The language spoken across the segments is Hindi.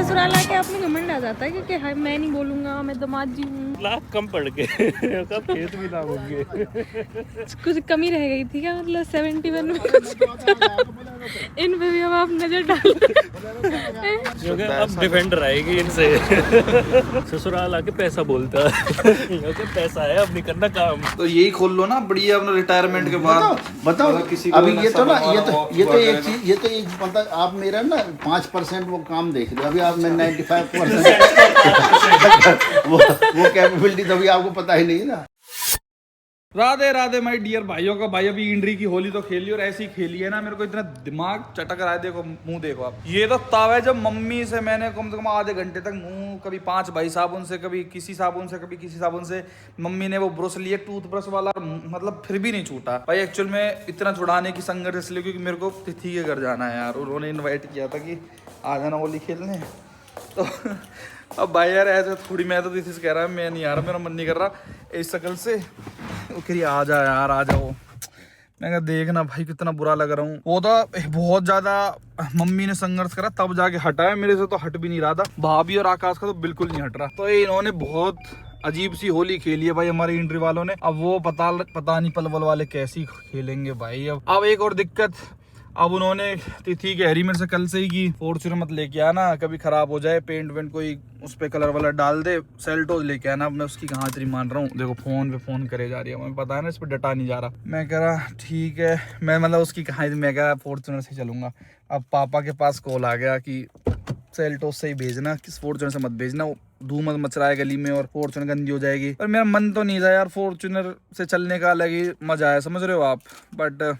ससुराल आके आप में घमंड आ जाता है कि हाय मैं नहीं बोलूंगा, मैं दामाद जी हूँ। लाख कम पड़ गए कब खेत भी ना होंगे। कुछ कमी रह गई थी क्या, मतलब 71 में इन पे भी अब आप नजर डाल क्योंकि अब डिफेंडर आएगी इनसे। ससुराल आके पैसा बोलता है क्योंकि पैसा है, अब नहीं करना काम। तो यही खोल लो ना बढ़िया अपना रिटायरमेंट के बाद। बताओ किसी अभी को ये तो ना ये तो एक ना। चीज, ये तो एक मतलब आप मेरा ना 5% वो काम देख लो, अभी आप में 95% वो कैपेबिलिटी तो अभी आपको पता ही नहीं ना। राधे राधे माय डियर भाइयों का भाई, अभी इंड्री की होली तो खेली और ऐसी खेली है ना, मेरे को इतना दिमाग चटक रहा है। देखो मुंह देखो आप, ये तो तब है जब मम्मी से मैंने कम से कम आधे घंटे तक मुंह, कभी 5 भाई साबुन से, कभी किसी साबुन से, कभी किसी साबुन से, मम्मी ने वो ब्रश लिए टूथब्रश वाला, मतलब फिर भी नहीं छूटा भाई। एक्चुअल में इतना छुड़ाने की संघर्ष इसलिए क्योंकि मेरे को तिथि के घर जाना है यार, उन्होंने इन्वाइट किया था कि आ जाना होली खेलने। तो अब भाई यार ऐसे थोड़ी, मैं तो तिथि से कह रहा है मैं नहीं आ रहा, मेरा मन नहीं कर रहा इस शक्ल से। वो कह रही आ जा यार आ जाओ। मैं कहा देखना भाई कितना बुरा लग रहा हूँ। वो तो बहुत ज्यादा मम्मी ने संघर्ष करा तब जाके हटा है, मेरे से तो हट भी नहीं रहा था। भाभी और आकाश का तो बिल्कुल नहीं हट रहा। तो इन्होंने बहुत अजीब सी होली खेली है भाई हमारे इंट्री वालों ने। अब वो पता नहीं पलवल वाले कैसी खेलेंगे भाई। अब एक और दिक्कत, अब उन्होंने तिथि की हेरी मेरे से कल से ही की, फॉर्च्यूनर मत लेके आना, कभी खराब हो जाए, पेंट वेंट कोई उस पे कलर वाला डाल दे, सेल्टोस लेके आना। मैं उसकी कहाँ इतनी मान रहा हूँ। देखो फोन पे फोन करे जा रही है, मुझे पता है ना इस पर डटा नहीं जा रहा। मैं कह रहा ठीक है, मैं मतलब उसकी कहाँ, मैं कह रहा फॉर्च्यूनर से चलूंगा। अब पापा के पास कॉल आ गया कि सेल्टोस से ही भेजना, किस फॉर्च्यूनर से मत भेजना, धूम मच रहा है गली में और फॉर्च्यूनर गंदी हो जाएगी। पर मेरा मन तो नहीं था यार, फॉर्च्यूनर से चलने का अलग ही मजा है, समझ रहे हो आप। बट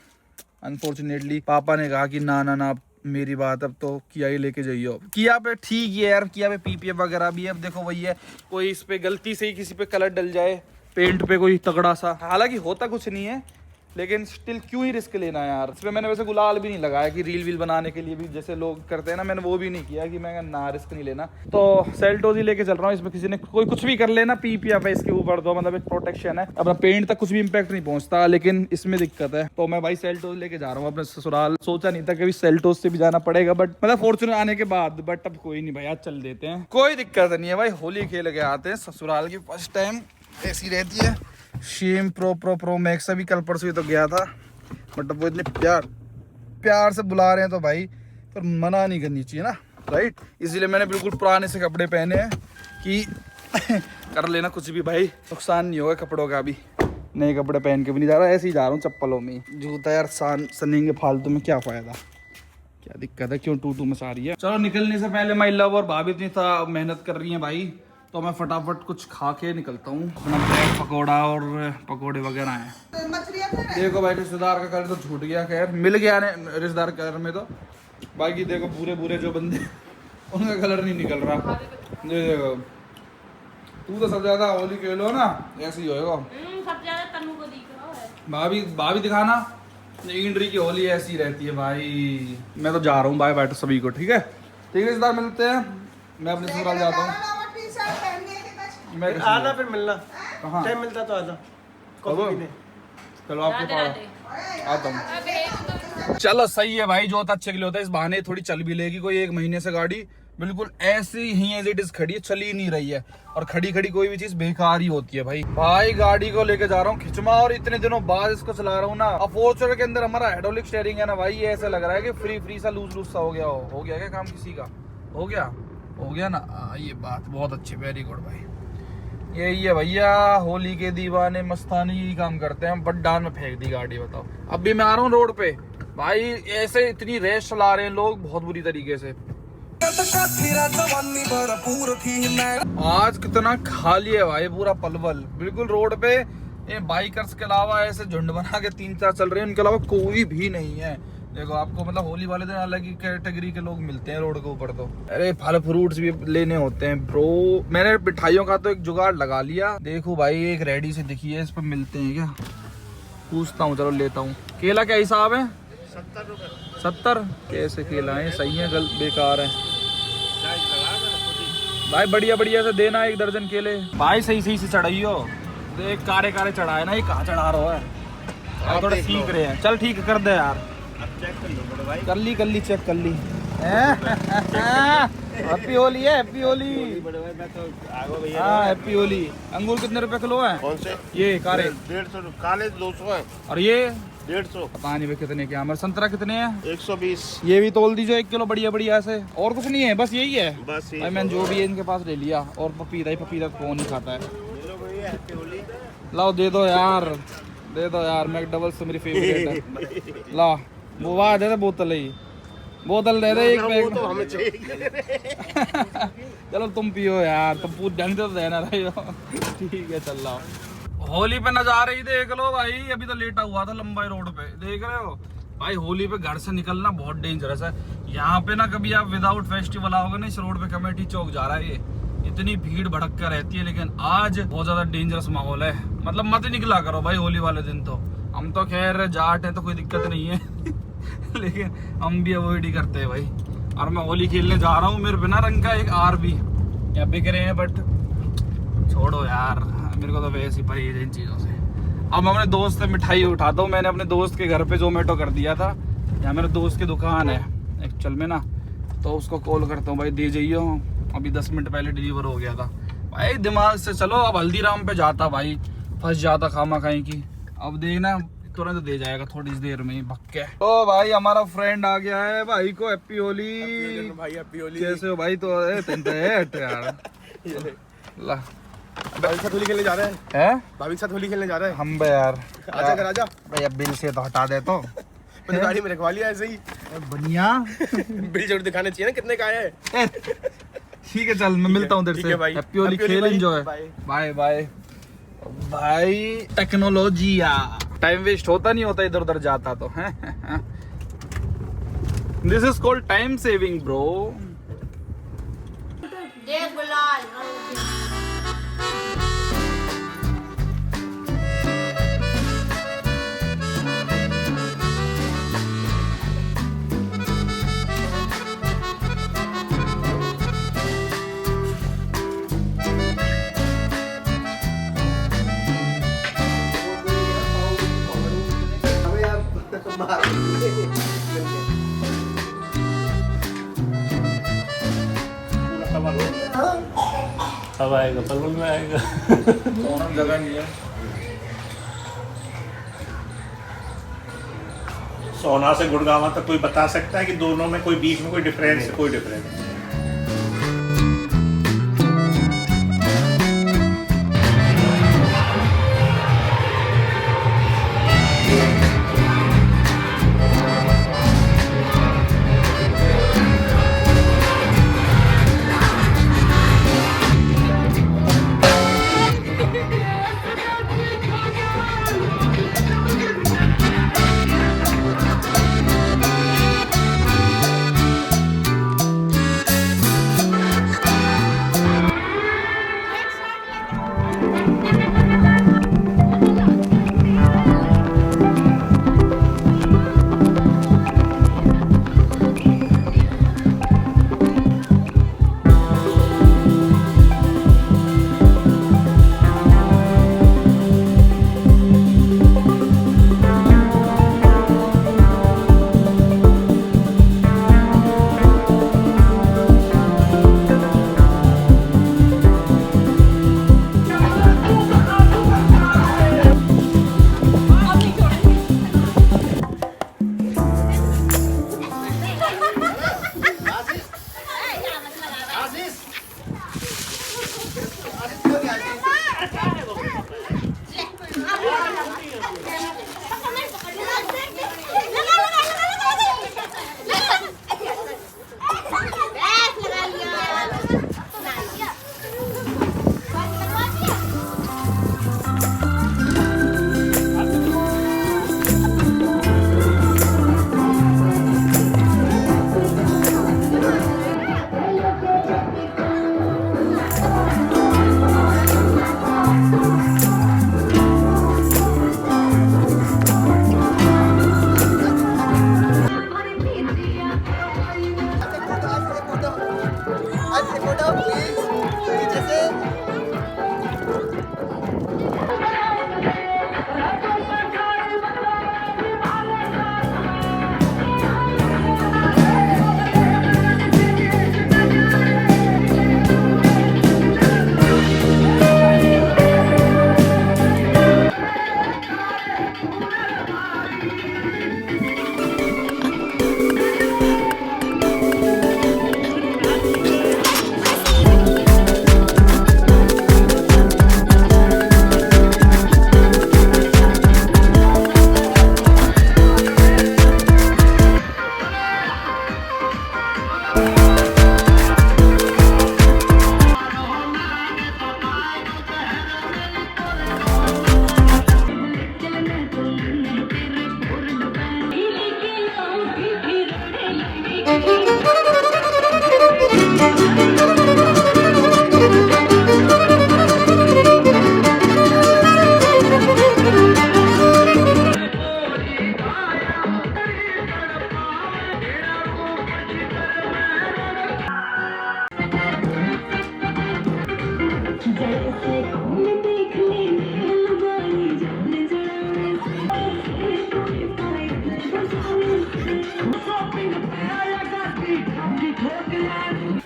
अनफॉर्चुनेटली पापा ने कहा कि ना ना ना मेरी बात, अब तो किया ही लेके जाइए। किया पे ठीक है यार, किया पे पीपीएफ वगैरह भी है। अब देखो वही है, कोई इस पे गलती से ही किसी पे कलर डल जाए पेंट पे कोई तगड़ा सा, हालांकि होता कुछ नहीं है लेकिन स्टिल क्यों ही रिस्क लेना यार। इस पे मैंने वैसे गुलाल भी नहीं लगाया कि रील बनाने के लिए भी जैसे लोग करते हैं ना, मैंने वो भी नहीं किया कि मैं ना रिस्क नहीं लेना। तो सेल्टोस ही लेके चल रहा हूँ। इसमें किसी ने कोई कुछ भी कर लेना, पीपीएफ है इसके ऊपर तो मतलब एक प्रोटेक्शन है, अपना पेंट तक कुछ भी इम्पैक्ट नहीं पहुंचता, लेकिन इसमें दिक्कत है। तो मैं भाई सेल्टोस लेके जा रहा हूँ अपने ससुराल। सोचा नहीं था कभी सेल्टोस से भी जाना पड़ेगा, बट मतलब फॉर्च्यूनर आने के बाद। बट अब कोई नहीं भाई, आज चल देते हैं, कोई दिक्कत नहीं है भाई। होली खेल के आते हैं ससुराल की, फर्स्ट टाइम ऐसी रहती है। शेम प्रो मैक्स अभी कल परसों ही तो गया था, बट वो इतने प्यार से बुला रहे हैं तो भाई पर मना नहीं करनी चाहिए ना, राइट। इसीलिए मैंने बिल्कुल पुराने से कपड़े पहने हैं कि कर लेना कुछ भी भाई, नुकसान नहीं होगा कपड़ों का। अभी नए कपड़े पहन के भी नहीं जा रहा, ऐसे ही जा रहा हूँ चप्पलों में। जूता यार सनेंगे फालतू में, क्या फायदा, क्या दिक्कत है, क्यों टू में सारी है। चलो निकलने से पहले माई लव और भाभी इतनी मेहनत कर रही है भाई, तो मैं फटाफट कुछ खा के निकलता हूँ। अपना ब्रेड पकौड़ा और पकौड़े वगैरह हैं। देखो भाई रिश्तेदार का कलर तो छूट गया, खैर मिल गया रिश्तेदार कलर में तो। बाकी देखो पूरे जो बंदे उनका कलर नहीं निकल रहा। देखो तू तो सब ज्यादा होली खेलो ना, ऐसे ही होएगा। सब ज्यादा तनु को दिख रहा है। भाभी दिखाना, इंड्री की होली ऐसी रहती है भाई। मैं तो जा रहा हूँ, बाय बाय सभी को, ठीक है रिश्तेदार मिलते हैं, मैं अपने ससुराल जाता हूँ। मैं आना फिर मिलना, कहाँ टाइम मिलता तो आना। चलो आपके पास आता हूँ। चलो सही है भाई, जो होता अच्छे के लिए होता है। इस बहाने थोड़ी चल भी लेगी। कोई 1 महीने से गाड़ी बिल्कुल ऐसी ही एज इट इज खड़ी है, चली ही नहीं रही है। और खड़ी कोई भी चीज बेकार ही होती है भाई गाड़ी को लेके जा रहा हूँ खिचमा, और इतने दिनों बाद इसको चला रहा हूँ ना। अब फॉर्च्यूनर के अंदर हमारा हाइड्रोलिक स्टीयरिंग है ना भाई, ये ऐसा लग रहा है कि फ्री सा लूज सा हो गया क्या काम किसी का, हो गया ना। ये बात बहुत अच्छी, वेरी गुड भाई। यही है भैया, होली के दीवाने मस्तानी ही काम करते हैं। बड्डान में फेंक दी गाड़ी, बताओ। अब भी मैं आ रहा हूँ रोड पे भाई, ऐसे इतनी रेस चला रहे हैं लोग बहुत बुरी तरीके से। आज कितना खाली है भाई पूरा पलवल, बिल्कुल रोड पे ये बाइकर्स के अलावा ऐसे झुंड बना के 3-4 चल रहे हैं, उनके अलावा कोई भी नहीं है। देखो आपको मतलब होली वाले दिन अलग ही कैटेगरी के लोग मिलते हैं रोड के ऊपर। तो अरे फल फ्रूट्स भी लेने होते हैं ब्रो। मैंने मिठाइयों का तो एक जुगाड़ लगा लिया। देखो भाई एक रेडी से दिखी है, इस पर मिलते हैं क्या, पूछता हूँ, चलो लेता हूँ। केला क्या हिसाब है? 70 रुपए। 70 कैसे केला है? सही है बेकार है भाई, बढ़िया से देना 1 दर्जन केले भाई। सही से चढ़ाइयो, देख कारे चढ़ाए ना, ये कहाँ चढ़ा रहा है, थोड़ा सीख रहे हैं। चल ठीक कर दे यार, चेक कर लो बड़े भाई। कर ली चेक कर ली। हैप्पी होली है, हैप्पी होली। हाँ हैप्पी होली। अंगूर कितने रुपए किलो है? कौन से? ये कारे 150 काले 200 है और ये 150 पता नहीं भाई कितने के। हमारे संतरा कितने हैं? 120 ये भी तोल दीजिए 1 किलो बढ़िया बढ़िया ऐसे। और कुछ नहीं है, बस यही है बस भाई। मैंने जो भी है इनके पास ले लिया। और पपीता ही पपीता कौन नहीं खाता है। लाओ दे दो यार, दे दो यार। मैकडबल्स तो मेरी फेवरेट है। ला वो वाह दे दे बोतल ही, बोतल दे दे एक पैक। तो हमें चाहिए। चलो तुम पियो यार, तुम पूछ ढंग से तो देना रहे हो। ठीक है चल लाओ। होली पे नजारे ही देख लो भाई। अभी तो लेटा हुआ था लंबाई रोड पे, देख रहे हो भाई। होली पे घर से निकलना बहुत डेंजरस है। यहाँ पे ना कभी आप विदाउट फेस्टिवल आओगे ना, इस रोड पे कमेटी चौक जा रहा है ये, इतनी भीड़ भड़क कर रहती है। लेकिन आज बहुत ज्यादा डेंजरस माहौल है। मतलब मत निकला करो भाई होली वाले दिन तो। हम तो खैर जाट है तो कोई दिक्कत नहीं है। लेकिन हम भी अवॉइड ही करते हैं भाई। और मैं होली खेलने जा रहा हूँ। मेरे बिना रंग का एक आर भी यहाँ बिक रहे हैं, बट छोड़ो यार, मेरे को तो वैसे ही परहेज है इन चीज़ों से। अब मैं अपने दोस्त से मिठाई उठाता हूँ। मैंने अपने दोस्त के घर पे जोमेटो कर दिया था। यहाँ मेरे दोस्त की दुकान है एक्चुअल में ना, तो उसको कॉल करता हूँ भाई दे जाइए। अभी 10 मिनट पहले डिलीवर हो गया था भाई। दिमाग से चलो। अब हल्दीराम पे जाता भाई, फंस जाता खामा खाई की। अब देखना तुरंत दे जाएगा थोड़ी देर में ही भक्के। तो भाई हमारा फ्रेंड आ गया है भाई को हैप्पी होली। भाई हैप्पी होली। कैसे हो भाई? तो यार ला भाभी के साथ होली खेलने जा रहे हैं। है भाभी के साथ होली खेलने जा रहे हैं। हम बे यार आजा कर आजा। भाई अब बिल से तो हटा दे तो। मैंने गाड़ी में रखवा लिया ऐसे ही। बनिया बिल जरूर दिखाने चाहिए ना कितने का है। ठीक है चल मैं मिलता हूँ तेरे ठीक से। है भाई। हैप्पी होली, हैप्पी होली खेल भाई। एंजॉय। बाय बाय भाई। टेक्नोलॉजी या टाइम वेस्ट होता नहीं होता इधर उधर जाता तो है। This is called time saving bro. अब आएगा पलवल में आएगा। जगह नहीं है। सोना से गुड़गांव तक कोई बता सकता है कि दोनों में कोई बीच में कोई डिफरेंस है? कोई डिफरेंस नहीं।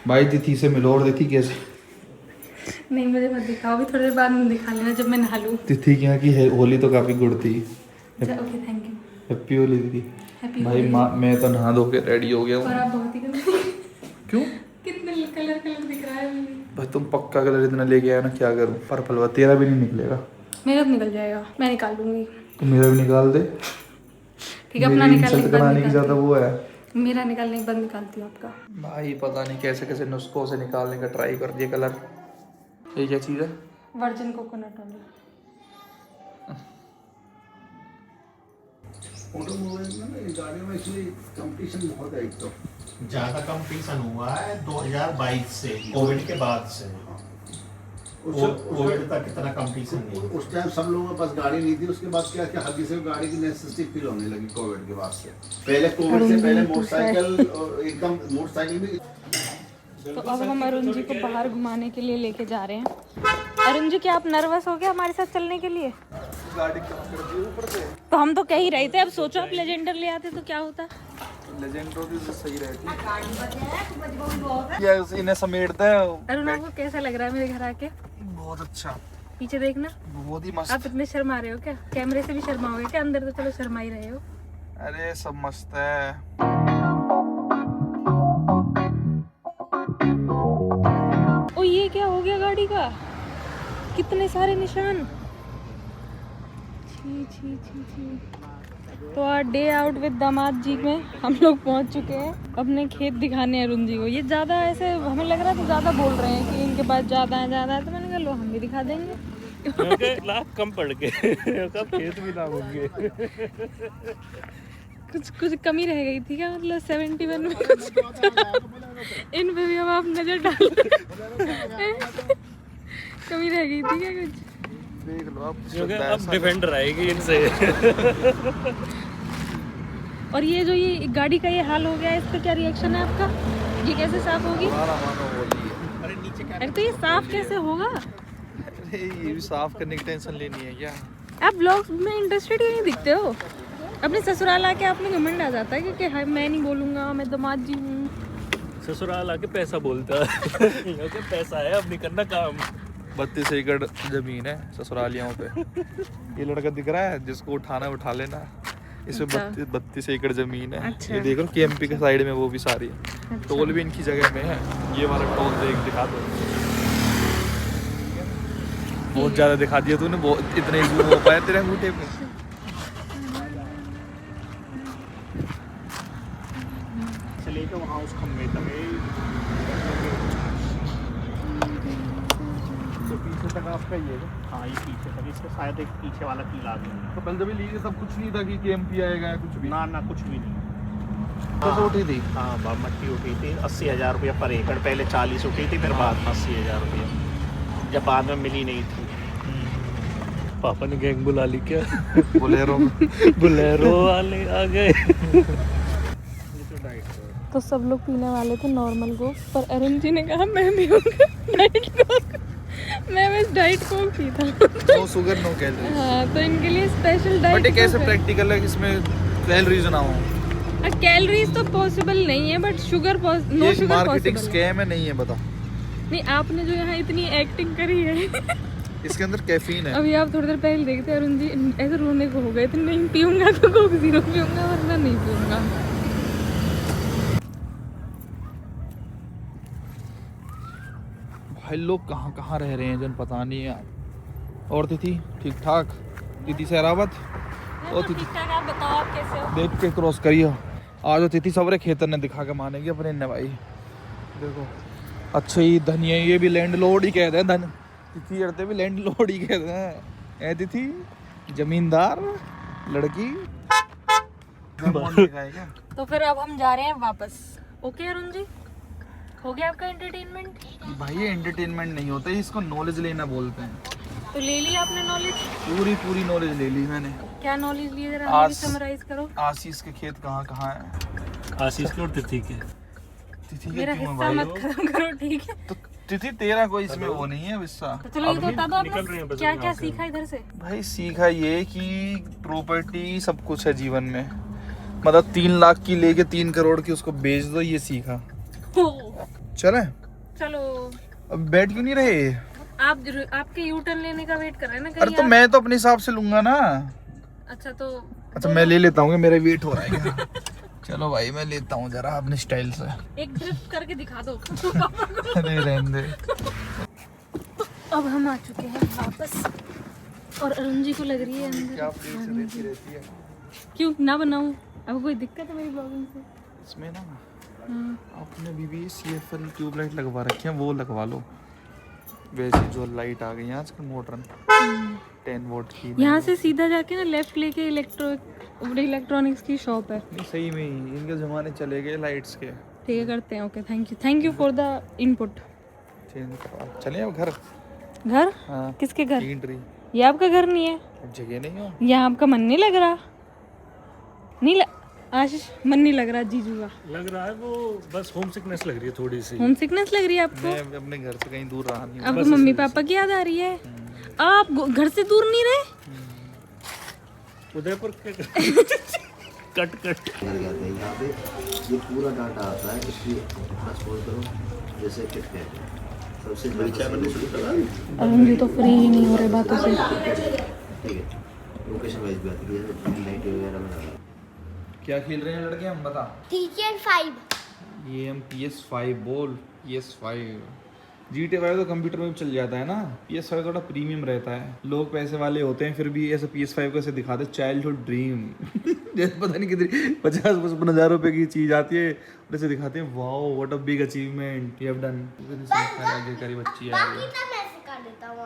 भाई तिथि से मिलो और तिथि कैसे? नहीं मुझे मत दिखाओ, अभी थोड़ी देर बाद में दिखा लेना जब मैं नहा लूँ। तिथि की यहाँ की होली तो काफी गुड थी। Okay thank you. Happy Holi दीदी। हैप्पी भाई मैं तो नहा धो के रेडी हो गया और हूँ। आप बहुत ही गंदे। क्यों? कितने कलर दिख रहा है मुझे। भाई तुम पक्का कलर इतना लेके आया ना, क्या करूँ? पर्पल वाला तेरा भी नहीं निकलेगा। मेरा तो निकल जाएगा, मैं निकाल लूंगी। तो मेरा भी निकाल दे। ठीक है अपना निकालने के बाद कराने की ज्यादा वो है। मेरा निकालने के बाद निकालती हूँ आपका। भाई पता नहीं कैसे कैसे नुस्खों से निकालने का ट्राई कर दिया कलर। ये क्या चीज़ है? Virgin coconut oil. ऑटोमोबाइल में ना ये गाड़ियों में इसलिए कंपटीशन बहुत है। एक तो ज्यादा कंपटीशन हुआ है 2022 से, कोविड के बाद से। कोविड तक इतना कंपटीशन नहीं। उस टाइम सब लोगों के पास गाड़ी नहीं थी, उसके बाद क्या क्या हर किसी को गाड़ी की नेसेसिटी फील होने लगी कोविड के बाद से। पहले कोविड से पहले मोटरसाइकिल एकदम मोटरसाइकिल भी। तो अब हम अरुण जी को बाहर घुमाने के लिए लेके जा रहे हैं। अरुण जी क्या आप नर्वस हो गए हमारे साथ चलने के लिए? गाड़ी कहाँ कर दी ऊपर से? तो हम तो कह ही रहे थे, अब सोचो आप लेजेंडर ले आते तो क्या होता। लेजेंड होती तो सही रहती। ये इन्हें समेटता है। अरुण आपको कैसा लग रहा है मेरे घर आके? बहुत अच्छा, पीछे देखना। बहुत ही मस्त। आप इतने शर्मा रहे हो क्या? कैमरे से भी शर्माओगे क्या? अंदर तो चलो शर्मा ही रहे हो। अरे सब मस्त है। ओ ये क्या हो गया गाड़ी का? कितने सारे निशान। छी छी छी छी। तो आज डे आउट विद दामाद जी में हम लोग पहुंच चुके हैं अपने खेत दिखाने अरुण जी को। ये ज्यादा ऐसे हमें लग रहा था ज्यादा बोल रहे हैं कि इनके पास ज्यादा है, तो मैंने कहा लो हम भी दिखा देंगे। लाख कम पड़ के कब खेत भी ना होंगे। कुछ कमी रह गई थी क्या? मतलब 71 में कुछ इन पे भी अब आप नजर डाल। कमी रह गई थी क्या कुछ? देख लो आप, क्योंकि अब डिफेंडर आएगी इनसे। और ये जो ये गाड़ी का ये हाल हो गया है, इस पे क्या रिएक्शन है आपका? ये कैसे साफ होगी? अरे तो ये साफ कैसे होगा? अरे ये भी साफ करने की टेंशन लेनी है क्या? आप ब्लॉग्स में इंटरेस्टेड ही नहीं दिखते हो। अपने ससुराल आके आप में घमंड आ जाता है क्योंकि हाय मैं नहीं बोलूंगा, मैं दामाद जी हूँ। ससुराल आके पैसा बोलता है। क्योंकि पैसा है, अब नहीं करना काम। 32 एकड़ जमीन है ससुरालियों पे। ये लड़का दिख रहा है जिसको उठाना उठा लेना। इसमें अच्छा। 32 एकड़ जमीन है। अच्छा। ये देखो केएमपी के साइड में वो भी सारी है। अच्छा। टोल भी इनकी जगह में है। ये वाला टोल दिखा दो। बहुत ज्यादा दिखा दिया तूने, बहुत इतने जूम हो पाया तेरे अंगूठे पे। चलिए तो वहाँ उस खम्भे तक तो पीछे तक आपका ये है। हाँ ये पीछे तक, इसके शायद एक पीछे वाला किला भी है। तो पहले जब लीजिए तब कुछ नहीं था कि केएमपी आएगा या कुछ भी। ना ना कुछ भी नहीं। तो उठी थी। हाँ मट्टी उठी थी 80,000 रुपया पर एकड़। पहले 40 उठी थी, फिर बाद में 80,000 रुपया, जब बाद में मिली नहीं थी। पापा ने गैंग बुला ली क्या? बोलेरो बुलेरो वाले आ गए। तो सब लोग पीने वाले थे नॉर्मल कोक, पर अरुण जी ने कहा मैं भी हूँगा डाइट कोक। मैं बस डाइट कोक पीता हूँ। No sugar no calories. हाँ तो इनके लिए स्पेशल डाइट। बट ये कैसे प्रैक्टिकल है कि इसमें कैलोरीज ना हो? कैलोरीज तो पॉसिबल नहीं है, बट शुगर नो ये शुगर मार्केटिंग पॉसिबल। स्कैम है, नहीं है बता। नहीं आपने जो यहाँ इतनी एक्टिंग करी है। इसके अंदर कैफीन है। अभी आप थोड़ी देर पहले देखते अरुण जी ऐसे रोने को हो गए थे, नहीं पीऊंगा तो कोक जीरो पीऊंगा वरना नहीं पीऊंगा। भाई लोग कहाँ कहाँ रह रहे हैं जन पता नहीं है। और तिथि ठीक ठाक? तिथि सहरावत और तिथि आप बताओ आप कैसे हो? देख के क्रॉस करियो। आज तिथि सबरे खेतर ने दिखा के मानेगी अपने ने भाई। देखो अच्छे ही धनिया, ये भी लैंड लॉर्ड ही कहते हैं। धन तिथि करते भी लैंड लॉर्ड ही कहते हैं। ए तिथि जमींदार लड़की। तो फिर अब हम जा रहे हैं वापस। ओके अरुण जी, हो गया आपका एंटरटेनमेंट? भाई ये एंटरटेनमेंट नहीं होता, इसको नॉलेज लेना बोलते हैं। तो ले लिया आपने नॉलेज? पूरी नॉलेज ले ली मैंने। क्या नॉलेज ली जरा हमें भी समराइज करो। आशीष के खेत कहाँ कहाँ है? आशीष के और तिथि के। तिथि के मेरा क्यों है हिस्सा भाई? मत खत्म करो ठीक है? तो तिथि तेरा कोई इसमें वो नहीं है हिस्सा। तो चलो ये तो बता दो निकल रही हैं आपने बस क्या यहाँ क्या से। सीखा इधर से? भाई सीखा ये कि प्रॉपर्टी सब कुछ है जीवन में। मतलब 3 लाख की लेके 3 करोड़ की उसको बेच दो, ये सीखा। चले चलो अब बैठ क्यों नहीं रहे? आपके यू टर्न लेने का वेट कर रहे हैं ना अरे कहीं तो मैं तो अपने हिसाब से लूंगा ना। अच्छा तो अच्छा मैं ले लेता हूँ, मेरा वेट हो रहा है। चलो भाई मैं लेता हूँ जरा अपने स्टाइल से। एक ड्रिफ्ट करके दिखा दो। अरे रहने दे। अब हम आ चुके हैं वापस और अरुण जी को लग रही है अंदर। क्या प्लेट से रहती रहती है क्यों ना बनाऊं? अब कोई दिक्कत है मेरी ब्लॉगिंग से? इसमें ना आपने भी CFL ट्यूबलाइट लगवा रखी है, वो लगवा लो। वैसे जो लाइट आ गई है आजकल मॉडर्न 10 वोल्ट की। यहाँ से सीधा जाके ना लेफ्ट लेके इलेक्ट्रॉनिक्स की शॉप है। नहीं सही में ही इनके जमाने चले गए लाइट्स के। ठीक है करते हैं। Okay thank you for the input. चले अब घर। घर? हाँ किसके घर? एंट्री। ये आपका घर नहीं है? जगह नहीं हो। यहाँ आपका मन नहीं लग रहा? आशीष मन नहीं लग रहा जीजू का? लग रहा है वो बस होम सिकनेस लग रही है थोड़ी सी। होम सिकनेस लग रही है आपको? मैं अपने घर से कहीं दूर रहा नहीं हूँ। आपको मम्मी पापा की याद आ रही है? आप घर से दूर नहीं रहे? उदयपुर के कट घर गया था यहाँ पे, ये पूरा डाटा आता है। इसलिए अपना सपोज करो जैसे किट कहते हैं सबसे अरुण जी तो फ्री ही नहीं हो रहे बातों से। ठीक है, लोकेशन वाइज भी आती है, लाइट वगैरह में। क्या खेल रहे हैं लड़के हम बता? टीचर 5 ये हम PS5 बोल। PS5 GTA 5 तो कंप्यूटर में भी चल जाता है ना। PS5 थोड़ा प्रीमियम रहता है। लोग पैसे वाले होते हैं फिर भी ऐसे PS5 को ऐसे दिखाते चाइल्डहुड ड्रीम। जैसे पता नहीं कितनी 50-55 हज़ार रुपए की चीज आती है और ऐसे दिखाते हैं wow what a big achievement you have done. आगे करी बच्ची है बाकी तो मैं सिखा देता हूँ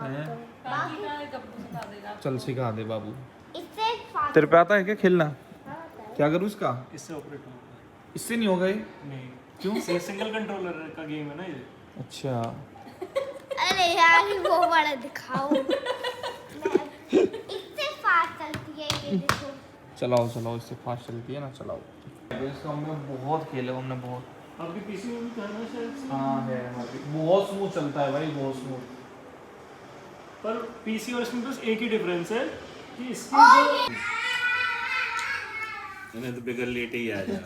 आपको। चल सिखा दे बाबू। इससे फास्ट तेरे पे आता है क्या खेलना? क्या करूँ इसका? इससे ऑपरेट होगा। इससे नहीं होगा ये? नहीं क्यों? सिंगल कंट्रोलर का गेम है ना ये। अच्छा अरे यार वो बड़ा दिखाओ। इससे फास्ट चलती है ये देखो। चलाओ चलाओ, इससे फास्ट चलती है ना, चलाओ। इसका हमने बहुत खेले, हमने बहुत। आपके पीसी में भी तो है ना शायद। हाँ है हमारे, बहुत स्मूथ चलता है भाई, बहुत स्मूथ। पर पीसी और इसमें बस एक ही डिफरेंस है कि इसकी जो मैंने तो बिगड़ लेटे ही आ जा।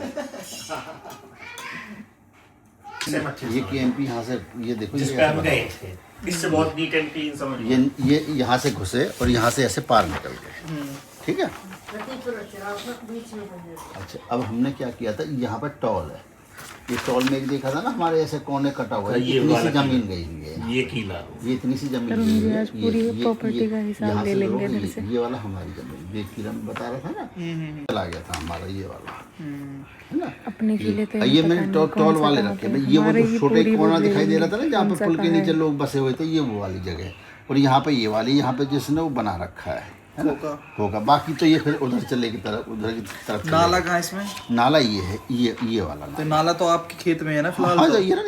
ये KMP यहाँ से ये देखो जिस पे हम गए थे, इससे बहुत नीट एंड क्लीन समझ ये यहाँ से घुसे और यहाँ से ऐसे पार निकल गए। ठीक है। अच्छा अब हमने क्या किया था, यहाँ पर टॉल है, ये टॉल में एक देखा था ना हमारे ऐसे कोने कटा हुआ है, ये इतनी सी वाला जमीन गई हुई है, ये किला ये इतनी सी जमीन अरुण गई जी हुई है। आज पूरी प्रॉपर्टी का हिसाब यहाँ ले से लेंगे देखो, इधर से। ये वाला हमारी जमीन, ये किरण बता रहा था ना, चला गया था हमारा ये वाला, है ना। अपने किले तो ये मैंने टॉल वाले रखे भाई, ये वो जो छोटे कोना दिखाई दे रहा था ना जहाँ पे पुल के नीचे लोग बसे हुए थे, ये वो वाली जगह। और यहाँ पे ये वाली, यहाँ पे जिसने वो बना रखा है ना, होगा। बाकी तो ये फिर उधर चले की तरफ, उधर की तरफ। नाला कहाँ है इसमें? नाला ये है, ये वाला तो नाला तो आपके खेत में है ना फिलहाल? हाँ तो? ये ना,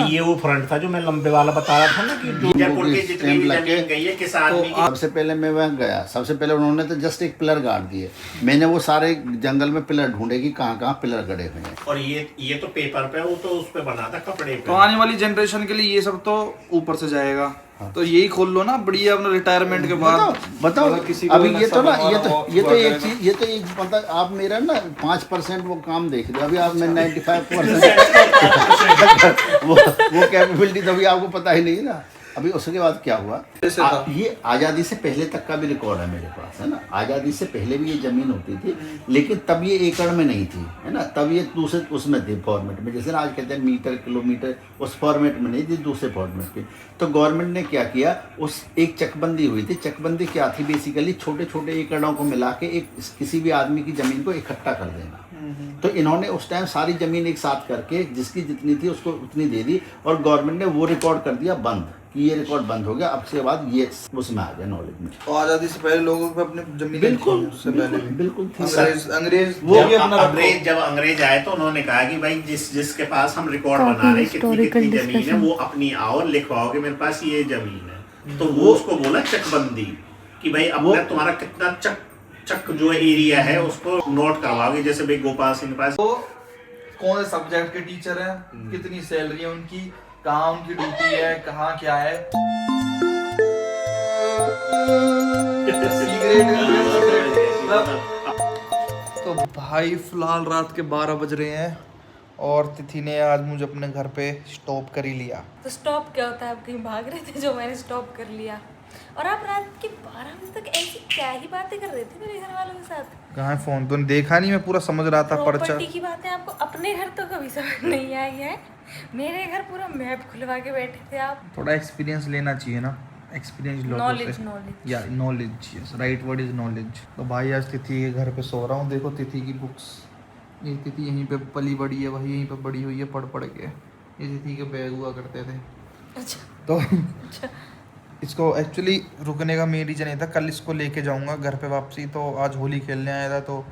ये वो फ्रंट था जो मैं लंबे वाला बता रहा था ना कि जयपुर के जितनी भी जमीन गई है किस आदमी की। सबसे पहले मैं वहाँ गया, सबसे पहले उन्होंने तो जस्ट एक पिलर गाड़ दिए। मैंने वो सारे जंगल में पिलर ढूंढे कि कहाँ कहाँ पिलर गड़े हुए हैं। और ये तो पेपर पे, वो तो उस पे बना था कपड़े तो पे। आने वाली जनरेशन के लिए ये सब तो ऊपर से जाएगा। तो यही खोल लो ना बढ़िया अपना रिटायरमेंट के बाद। बताओ मतलब किसी को अभी ना ये तो ना, सब ये तो ऊपर एक जाएगा। चीज, ये तो एक पता, आप मेरा ना 5% वो काम देख रहे हो, अभी आप में 95% वो कैपेबिलिटी तो अभी आपको पता ही नहीं है ना। अभी उसके बाद क्या हुआ, ये आज़ादी से पहले तक का भी रिकॉर्ड है मेरे पास, है ना। आज़ादी से पहले भी ये ज़मीन होती थी, लेकिन तब ये एकड़ में नहीं थी, है ना। तब ये दूसरे उसमें थी फॉर्मेट में, जैसे ना आज कहते हैं मीटर किलोमीटर, उस फॉर्मेट में नहीं थी, दूसरे फॉर्मेट में। तो गवर्नमेंट ने क्या किया, उस एक चकबंदी हुई थी। चकबंदी क्या थी, बेसिकली छोटे छोटे एकड़ों को मिला के एक किसी भी आदमी की ज़मीन को इकट्ठा कर देना। तो इन्होंने उस टाइम सारी ज़मीन एक साथ करके जिसकी जितनी थी उसको उतनी दे दी, और गवर्नमेंट ने वो रिकॉर्ड कर दिया बंद, कि ये रिकॉर्ड बंद हो गया। अब से बाद ये उसमें आ गया नॉलेज में। और आजादी से पहले लोगों को अपने जमीन बिल्कुल से पहले भी बिल्कुल थी। अंग्रेज वो वो भी अपना जब अंग्रेज आए तो उन्होंने कहा कि भाई जिसके पास हम रिकॉर्ड बना रहे हैं कितनी कितनी जमीन है, वो अपनी आओ लिखवाओ कि मेरे पास ये जमीन है। तो वो उसको बोला चकबंदी, कि भाई अपना तुम्हारा कितना चक जो एरिया है उसको नोट करवाओगे। जैसे भाई गोपाल सिंह के पास तो कौन से सब्जेक्ट के टीचर हैं, कितनी सैलरी है उनकी, कहाँ उनकी ड्यूटी है, कहाँ क्या है। तो भाई फिलहाल रात के 12 बज रहे हैं और तिथि ने आज मुझे अपने घर पे स्टॉप कर ही लिया। तो स्टॉप क्या होता है? आप कहीं भाग रहे थे जो मैंने स्टॉप कर लिया। और आप रात के 12 बजे तक ऐसी क्या ही बातें कर रहे थे मेरे घर वालों के साथ? कहाँ फोन तो देखा नहीं, मैं पूरा समझ रहा था पर्चा। प्रॉपर्टी की बातें आपको अपने घर तो कभी समझ नहीं आई है, मेरे घर पूरा मैप खुलवा के बैठे थे आप। थोड़ा एक्सपीरियंस लेना चाहिए ना, एक्सपीरियंस लो। नॉलेज या knowledge, yes right word is knowledge. तो भाई आज तिथि के घर पे सो रहा हूँ। देखो तिथि की बुक्स, ये तिथि यहीं पे पली बड़ी है, वही यहीं पे बड़ी हुई है पढ़ के। ये तिथि के बैग हुआ करते थे। अच्छा तो इसको एक्चुअली रुकने का मेन रीज़न ये था, कल इसको लेके जाऊंगा घर पे वापसी। तो आज होली खेलने आया था, तो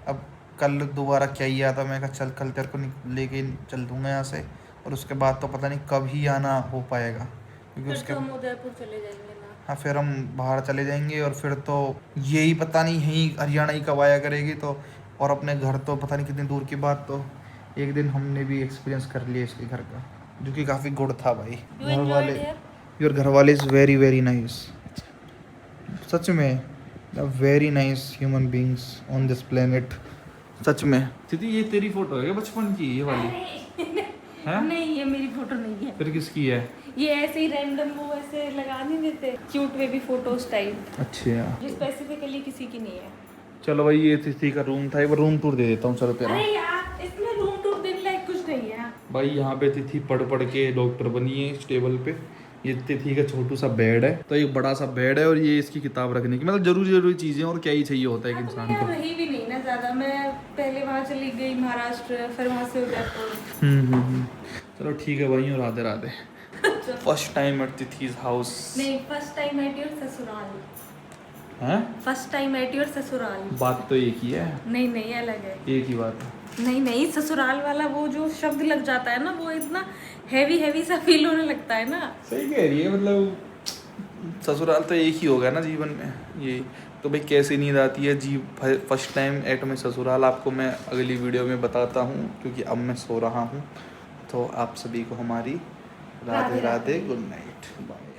अब कल दोबारा क्या ही आता, मैं कहा चल कल तेरे को लेके चल दूंगा यहाँ से। और उसके बाद तो पता नहीं कब ही आना हो पाएगा, क्योंकि फिर उसके तो हम उदयपुर चले जाएंगे ना। हाँ फिर हम बाहर चले जाएंगे, और फिर तो यही पता नहीं यहीं हरियाणा ही कब आया करेगी। तो और अपने घर तो पता नहीं कितनी दूर की बात। तो एक दिन हमने भी एक्सपीरियंस कर लिया इसके घर का, जो कि काफ़ी गुड था भाई। घर वाले, योर घर वाले इज़ वेरी वेरी नाइस, सच में very nice human beings on this planet, सच में। दीदी ये तेरी फोटो है क्या बचपन की, ये वाली है? नहीं ये मेरी फोटो नहीं है। फिर किसकी है? ये ऐसे ही रैंडम वो ऐसे लगा नहीं देते क्यूट बेबी फोटोज टाइप, अच्छा ये स्पेसिफिकली किसी की नहीं है। चलो भाई, ये तिथि का रूम था, एक बार रूम टूर दे देता हूँ। चलो तेरा अरे यार इसमें रूम टूर देने लायक कुछ नहीं है भाई। यहाँ पे तिथि पढ़ के डॉक्टर बनी है इस टेबल पे। ये तिथि का छोटू सा बेड है, तो एक बड़ा सा बेड है, और ये इसकी किताब रखने की, मतलब जरूरी चीजें। और क्या ही चाहिए होता है एक इंसान मैं को। रही भी नहीं ना ज्यादा, मैं पहले वहाँ चली गई महाराष्ट्र, फिर वहाँ से उदयपुर। चलो ठीक है भाई, और Radhe Radhe. First time at Tithi's house. नहीं फर्स्ट टाइम एट योर ससुराल। हैं? फर्स्ट टाइम एट योर ससुराल। बात तो एक ही है। नहीं नहीं अलग है। एक ही बात है। नहीं ससुराल वाला वो जो शब्द लग जाता है ना, वो इतना हैवी सा फील होने लगता है ना। सही कह रही है, मतलब ससुराल तो एक ही होगा ना जीवन में। ये तो भाई कैसी नींद आती है जी फर्स्ट टाइम एट में ससुराल, आपको मैं अगली वीडियो में बताता हूँ, क्योंकि अब मैं सो रहा हूँ। तो आप सभी को हमारी Radhe Radhe, good night, bye.